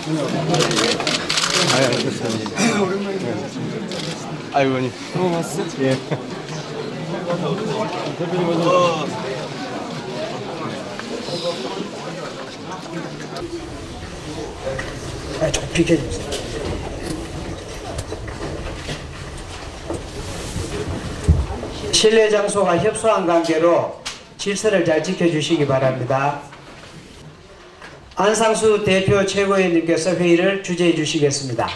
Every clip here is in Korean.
아니, 알겠습니다. 아이고, 형님. 왔어? 예. 대표님 어서. 좀 비켜주세요. 실내 장소와 협소한 관계로 질서를 잘 지켜주시기 바랍니다. 안상수 대표 최고위원님께서 회의를 주재해 주시겠습니다.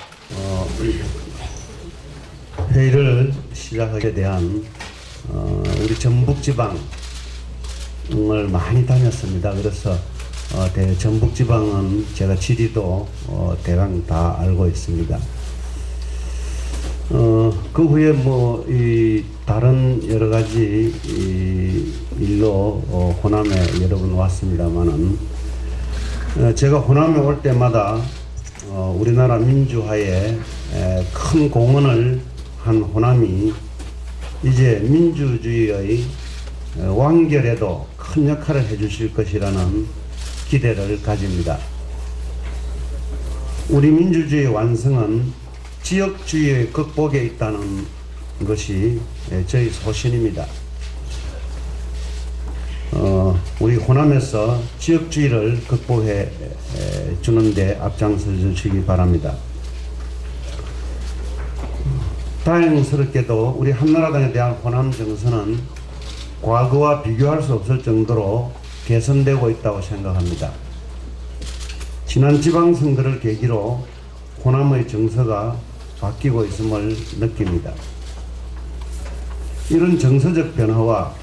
회의를 시작하게 대한 우리 전북지방을 많이 다녔습니다. 그래서 전북지방은 제가 지리도 대강 다 알고 있습니다. 그 후에 이 다른 여러 가지 일로 호남에 여러 번 왔습니다만은 제가 호남에 올 때마다 우리나라 민주화에 큰 공헌을 한 호남이 이제 민주주의의 완결에도 큰 역할을 해주실 것이라는 기대를 가집니다. 우리 민주주의 완성은 지역주의의 극복에 있다는 것이 저희 소신입니다. 우리 호남에서 지역주의를 극복해 주는데 앞장서 주시기 바랍니다. 다행스럽게도 우리 한나라당에 대한 호남 정서는 과거와 비교할 수 없을 정도로 개선되고 있다고 생각합니다. 지난 지방선거를 계기로 호남의 정서가 바뀌고 있음을 느낍니다. 이런 정서적 변화와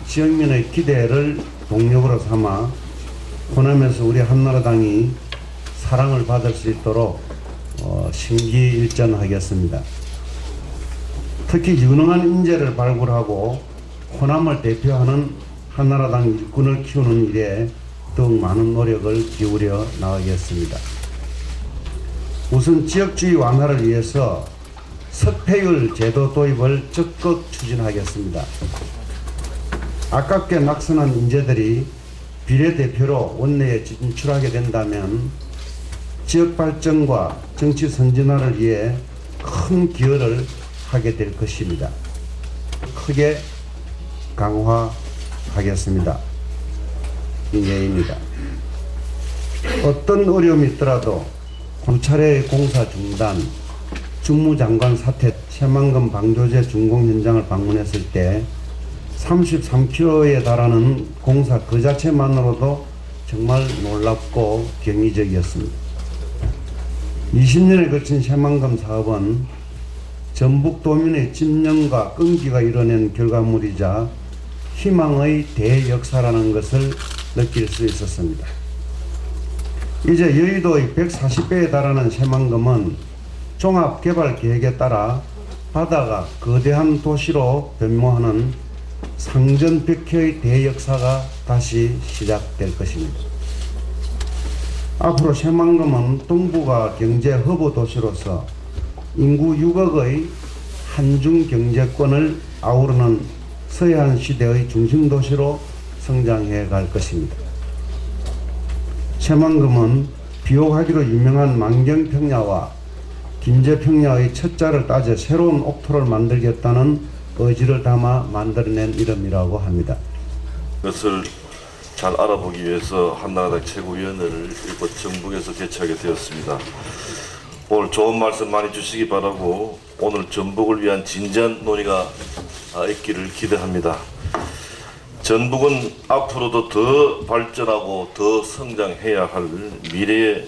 지역민의 기대를 동력으로 삼아 호남에서 우리 한나라당이 사랑을 받을 수 있도록 심기일전하겠습니다. 특히 유능한 인재를 발굴하고 호남을 대표하는 한나라당 일꾼을 키우는 일에 더욱 많은 노력을 기울여 나가겠습니다. 우선 지역주의 완화를 위해서 석패율 제도 도입을 적극 추진하겠습니다. 아깝게 낙선한 인재들이 비례대표로 원내에 진출하게 된다면 지역 발전과 정치 선진화를 위해 큰 기여를 하게 될 것입니다. 크게 강화하겠습니다. 이내입니다. 어떤 어려움이 있더라도 두 차례의 공사 중단, 주무장관 사퇴, 새만금 방조제 준공 현장을 방문했을 때 33km에 달하는 공사 그 자체만으로도 정말 놀랍고 경이적이었습니다. 20년에 걸친 새만금 사업은 전북도민의 집념과 끈기가 이뤄낸 결과물이자 희망의 대역사라는 것을 느낄 수 있었습니다. 이제 여의도의 140배에 달하는 새만금은 종합개발계획에 따라 바다가 거대한 도시로 변모하는 상전백회의 대역사가 다시 시작될 것입니다. 앞으로 새만금은 동부가 경제 허브 도시로서 인구 6억의 한중 경제권을 아우르는 서해안 시대의 중심 도시로 성장해 갈 것입니다. 새만금은 비옥하기로 유명한 만경평야와 김제평야의 첫자를 따져 새로운 옥토를 만들겠다는 의지를 담아 만들어낸 이름이라고 합니다. 그것을 잘 알아보기 위해서 한나라당 최고위원회를 이곳 전북에서 개최하게 되었습니다. 오늘 좋은 말씀 많이 주시기 바라고 오늘 전북을 위한 진지한 논의가 있기를 기대합니다. 전북은 앞으로도 더 발전하고 더 성장해야 할 미래의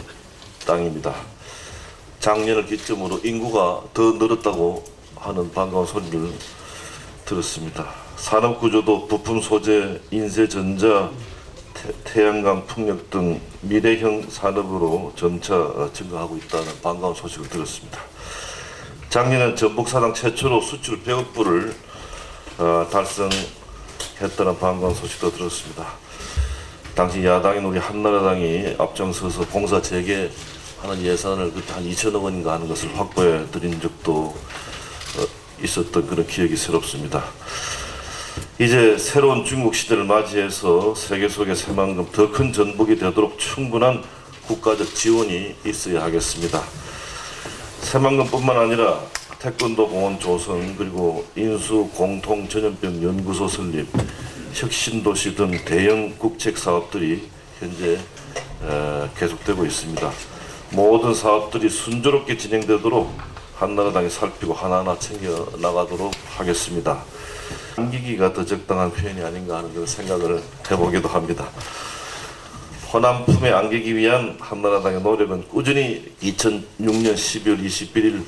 땅입니다. 작년을 기점으로 인구가 더 늘었다고 하는 반가운 소리를 들었습니다. 산업구조도 부품 소재, 인쇄, 전자, 태양광, 풍력 등 미래형 산업으로 점차 증가하고 있다는 반가운 소식을 들었습니다. 작년엔 전북사상 최초로 수출 100억 불을 달성했다는 반가운 소식도 들었습니다. 당시 야당인 우리 한나라당이 앞장서서 공사 재개하는 예산을 그때 한 2천억 원인가 하는 것을 확보해 드린 적도 있었던 그런 기억이 새롭습니다. 이제 새로운 중국 시대를 맞이해서 세계 속의 새만큼 더 큰 전북이 되도록 충분한 국가적 지원이 있어야 하겠습니다. 새만금뿐만 아니라 태권도 공원 조성, 그리고 인수 공통 전염병 연구소 설립, 혁신도시 등 대형 국책 사업들이 현재 계속되고 있습니다. 모든 사업들이 순조롭게 진행되도록 한나라당이 살피고 하나하나 챙겨 나가도록 하겠습니다. 안기기가 더 적당한 표현이 아닌가 하는 그런 생각을 해보기도 합니다. 호남 품에 안기기 위한 한나라당의 노력은 꾸준히 2006년 12월 21일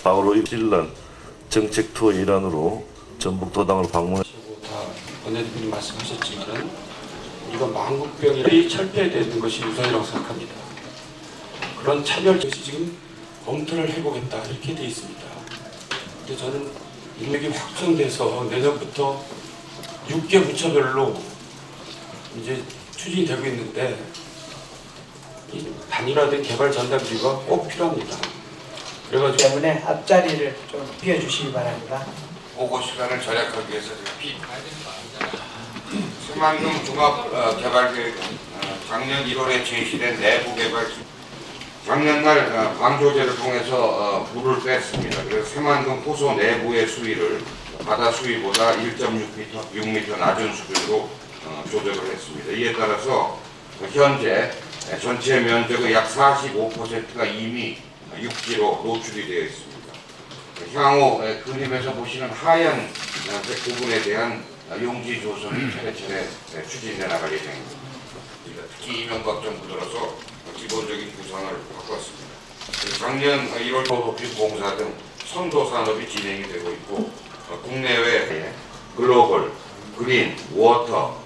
바로 일란 정책 투어의 일환으로 전북도당을 방문해 다 원내대표님 말씀하셨지만은 이건 망국병이 철폐되는 것이 우선이라고 생각합니다. 그런 차별 것이 지금 검토를 해보겠다 이렇게 돼 있습니다. 근데 저는 인력이 확정돼서 내년부터 6개 부처별로 이제 추진이 되고 있는데 이 단일화된 개발 전담기구가 꼭 필요합니다. 그래가지고 때문에 앞자리를 좀 비워주시기 바랍니다. 보고 시간을 절약하기 위해서 새만금 종합개발계획은 작년 1월에 제시된 내부개발 작년날 방조제를 통해서 물을 뺐습니다. 그래서 새만금 호소 내부의 수위를 바다 수위보다 1.6m 낮은 수준으로 조절을 했습니다. 이에 따라서 현재 전체 면적의 약 45%가 이미 육지로 노출이 되어 있습니다. 향후 그림에서 보시는 하얀 부분에 대한 용지 조성이 차례차례 추진해 나갈 예정입니다. 특히 이명박 정부 들어서 기본적인 구상을 바꿨습니다. 작년 1월 도로비 공사 등 선도 산업이 진행이 되고 있고 국내외 글로벌, 그린, 워터,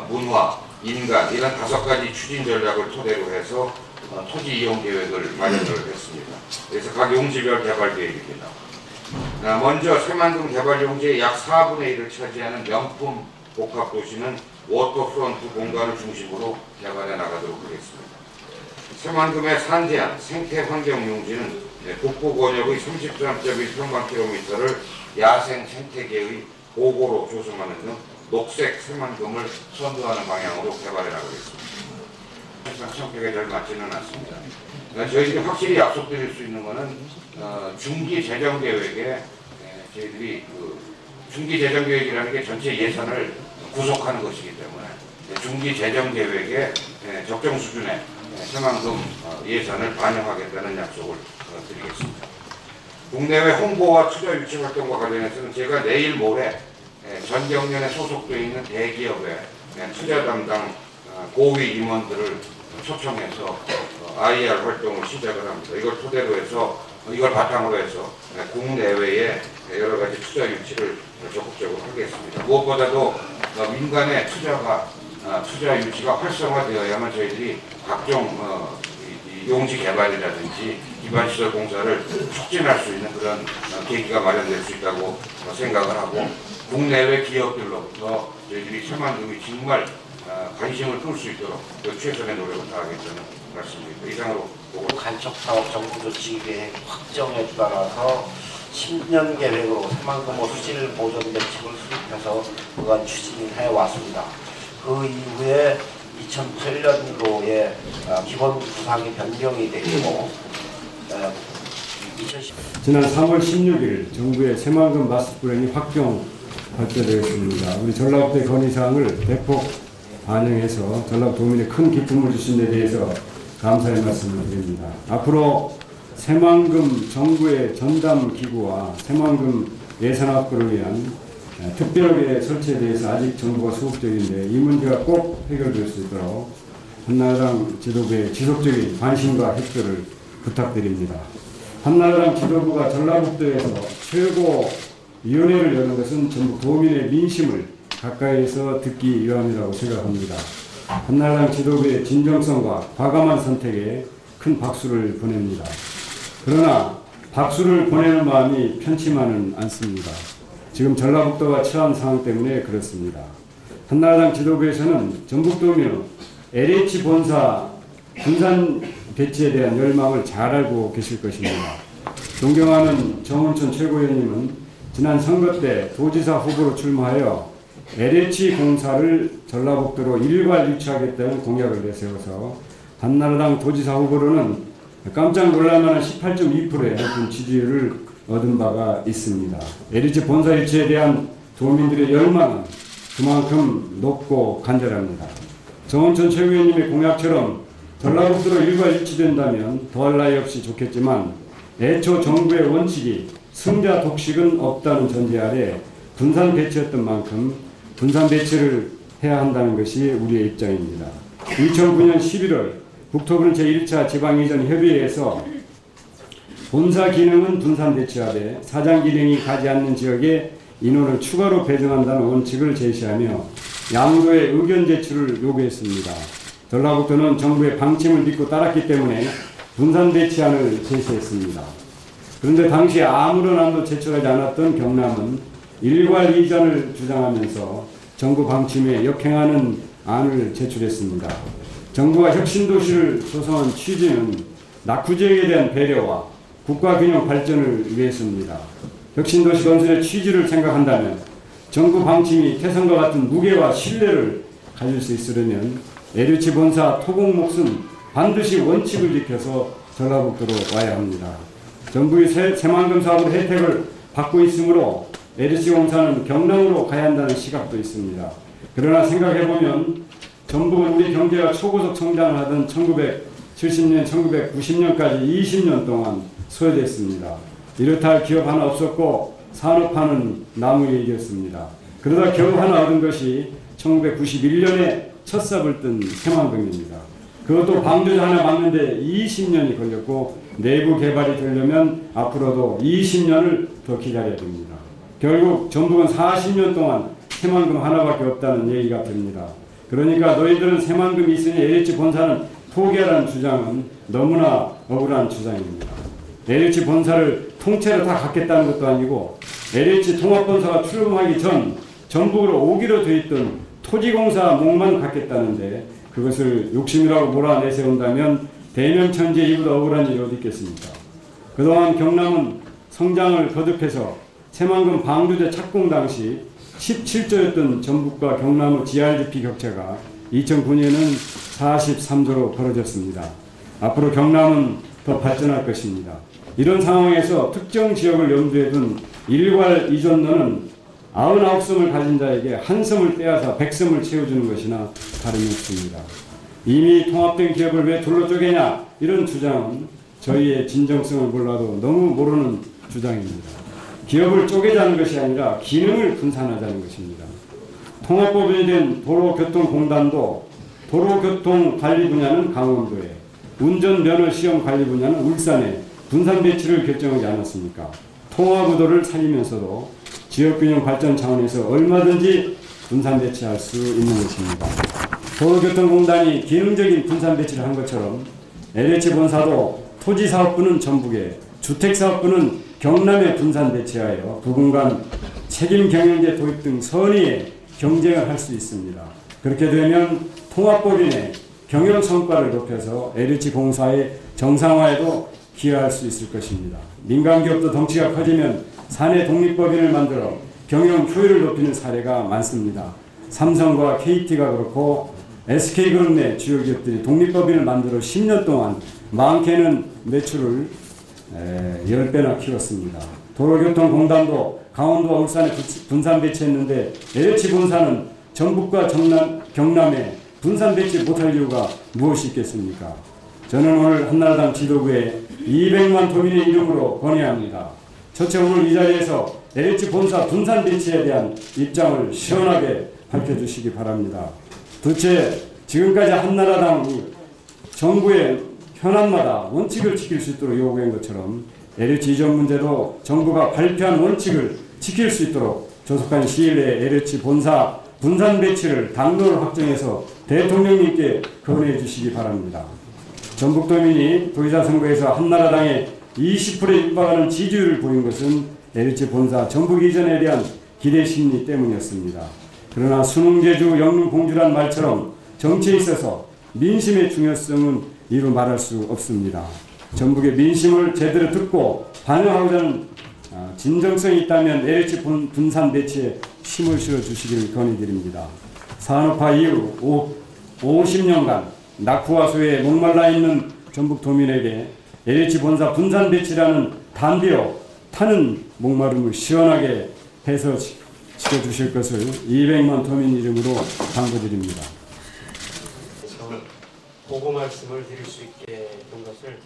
문화, 인간 이런 5가지 추진 전략을 토대로 해서 토지 이용 계획을 마련을 했습니다. 그래서 각 용지별 개발 계획입니다. 먼저 새만금 개발 용지의 약 4분의 1을 차지하는 명품 복합도시는 워터프론트 공간을 중심으로 개발해 나가도록 하겠습니다. 새만금의 산제한 생태환경용지는 북부 권역의 33.1평방킬로미터를 야생 생태계의 보고로 조성하는 등 녹색 새만금을 선도하는 방향으로 개발해 나가겠습니다. 성격에 잘 맞지는 않습니다. 저희들이 확실히 약속드릴 수 있는 것은 중기 재정 계획에 저희들이 중기 재정 계획이라는 게 전체 예산을 구속하는 것이기 때문에 중기 재정 계획에 적정 수준의 새만금 예산을 반영하겠다는 약속을 드리겠습니다. 국내외 홍보와 투자 유치 활동과 관련해서는 제가 내일 모레 전 경련에 소속되어 있는 대기업의 투자 담당 고위 임원들을 초청해서 IR 활동을 시작을 합니다. 이걸 토대로 해서 이걸 바탕으로 해서 국내외의 여러 가지 투자 유치를 적극적으로 하겠습니다. 무엇보다도 민간의 투자 유치가 활성화되어야만 저희들이 각종 용지 개발이라든지 기반 시설 공사를 촉진할 수 있는 그런 계기가 마련될 수 있다고 생각을 하고 국내외 기업들로부터 저희들이 새만금이 정말 관심을 끌 수 있도록 최선의 노력을 다하겠다는 말씀입니다. 이상으로 보고 간척사업 정부 조치 계획 확정에 따라서 10년 계획으로 새만금 수질 보존 대책을 수립해서 그간 추진해 왔습니다. 그 이후에 2008년도에 기본 구상이 변경이 되고 지난 3월 16일 정부의 새만금 마스터 플랜이 확정 발표되었습니다. 우리 전라북도의 건의사항을 대폭 반영해서 전라도민에 큰 기쁨을 주신 데 대해서 감사의 말씀을 드립니다. 앞으로 새만금 정부의 전담기구와 새만금 예산 확보를 위한 특별하게 설치에 대해서 아직 정부가 소극적인데 이 문제가 꼭 해결될 수 있도록 한나라당 지도부의 지속적인 관심과 협조를 부탁드립니다. 한나라당 지도부가 전라북도에서 최고 위원회를 여는 것은 전북 도민의 민심을 가까이에서 듣기 위함이라고 생각합니다. 한나라당 지도부의 진정성과 과감한 선택에 큰 박수를 보냅니다. 그러나 박수를 보내는 마음이 편치만은 않습니다. 지금 전라북도가 처한 상황 때문에 그렇습니다. 한나라당 지도부에서는 전북도민의 LH 본사 분산 배치에 대한 열망을 잘 알고 계실 것입니다. 존경하는 정운천 최고위원님은 지난 선거 때 도지사 후보로 출마하여 LH 공사를 전라북도로 일괄 유치하겠다는 공약을 내세워서 한나라당 도지사 후보로는 깜짝 놀랄만한 18.2%의 높은 지지율을 얻은 바가 있습니다. LH 본사 유치에 대한 도민들의 열망은 그만큼 높고 간절합니다. 정원천 최고위원님의 공약처럼 전라북도로 일괄 유치된다면 더할 나위 없이 좋겠지만 애초 정부의 원칙이 승자 독식은 없다는 전제 아래 분산 배치였던 만큼 분산 배치를 해야 한다는 것이 우리의 입장입니다. 2009년 11월 국토부는 제1차 지방이전 협의회에서 본사 기능은 분산 배치하되 사장 기능이 가지 않는 지역에 인원을 추가로 배정한다는 원칙을 제시하며 양도의 의견 제출을 요구했습니다. 전라북도는 정부의 방침을 믿고 따랐기 때문에 분산 배치안을 제시했습니다. 그런데 당시 아무런 안도 제출하지 않았던 경남은 일괄 이전을 주장하면서 정부 방침에 역행하는 안을 제출했습니다. 정부가 혁신도시를 조성한 취지는 낙후지역에 대한 배려와 국가균형 발전을 위해서입니다. 혁신도시 건설의 취지를 생각한다면 정부 방침이 태산과 같은 무게와 신뢰를 가질 수 있으려면 LH 본사 토공 몫은 반드시 원칙을 지켜서 전라북도로 와야 합니다. 정부의 새만금 사업으로 혜택을 받고 있으므로 LH공사는 경남으로 가야 한다는 시각도 있습니다. 그러나 생각해보면 전북은 우리 경제가 초고속 성장을 하던 1970년, 1990년까지 20년 동안 소외됐습니다. 이렇다 할 기업 하나 없었고 산업화는 나무 위기였습니다. 그러다 겨우 하나 얻은 것이 1991년에 첫 삽을 뜬 새만금입니다. 그것도 방조제 하나 막는데 20년이 걸렸고 내부 개발이 되려면 앞으로도 20년을 더 기다려야 됩니다. 결국 전북은 40년 동안 새만금 하나밖에 없다는 얘기가 됩니다. 그러니까 너희들은 새만금이 있으니 LH 본사는 포기하라는 주장은 너무나 억울한 주장입니다. LH 본사를 통째로 다 갖겠다는 것도 아니고 LH 통합본사가 출범하기 전 전북으로 오기로 돼 있던 토지공사 몫만 갖겠다는데 그것을 욕심이라고 몰아내세운다면 대명천지에 이보다 억울한 일이 어디 있겠습니까? 그동안 경남은 성장을 거듭해서 새만금 방조제 착공 당시 17조였던 전북과 경남의 GRDP 격차가 2009년은 43조로 벌어졌습니다. 앞으로 경남은 더 발전할 것입니다. 이런 상황에서 특정 지역을 염두에 둔 일괄 이전론은 99섬을 가진 자에게 한 섬을 빼앗아 100섬을 채워주는 것이나 다름이 없습니다. 이미 통합된 기업을 왜 둘러 쪼개냐 이런 주장은 저희의 진정성을 몰라도 너무 모르는 주장입니다. 기업을 쪼개자는 것이 아니라 기능을 분산하자는 것입니다. 통합법인이 된 도로교통공단도 도로교통관리 분야는 강원도에, 운전면허 시험 관리 분야는 울산에 분산 배치를 결정하지 않았습니까? 통합의도를 살리면서도 지역균형 발전 차원에서 얼마든지 분산 배치할 수 있는 것입니다. 도로교통공단이 기능적인 분산 배치를 한 것처럼 LH 본사도 토지사업부는 전북에, 주택사업부는 경남에 분산 배치하여 부분 간 책임 경영제 도입 등 선의의 경쟁을 할 수 있습니다. 그렇게 되면 통합법인의 경영 성과를 높여서 LH공사의 정상화에도 기여할 수 있을 것입니다. 민간기업도 덩치가 커지면 사내 독립법인을 만들어 경영 효율을 높이는 사례가 많습니다. 삼성과 KT가 그렇고 SK그룹 내 주요 기업들이 독립법인을 만들어 10년 동안 많게는 매출을 10배나 키웠습니다. 도로교통공단도 강원도와 울산에 분산 배치했는데 LH 본사는 전북과 경남에 분산 배치 못할 이유가 무엇이 있겠습니까? 저는 오늘 한나라당 지도부에 200만 도민의 이름으로 건의합니다. 첫째, 오늘 이 자리에서 LH 본사 분산 배치에 대한 입장을 시원하게 밝혀주시기 바랍니다. 둘째, 지금까지 한나라당이 정부의 현안마다 원칙을 지킬 수 있도록 요구한 것처럼 LH 이전 문제도 정부가 발표한 원칙을 지킬 수 있도록 조속한 시일 내에 LH 본사 분산 배치를 당론을 확정해서 대통령님께 건의해 주시기 바랍니다. 전북도민이 도지사 선거에서 한나라당에 20%에 육박하는 지지율을 보인 것은 LH 본사 전북 이전에 대한 기대 심리 때문이었습니다. 그러나 수능제주 영릉공주란 말처럼 정치에 있어서 민심의 중요성은 이루 말할 수 없습니다. 전북의 민심을 제대로 듣고 반영하고자 하는 진정성이 있다면 LH 분산 배치에 힘을 실어 주시길 건의드립니다. 산업화 이후 50년간 낙후와 소외에 목말라 있는 전북도민에게 LH 본사 분산 배치라는 담비어 타는 목마름을 시원하게 해서 지켜주실 것을 200만 도민 이름으로 당부드립니다. 보고 말씀을 드릴 수 있게 된 것을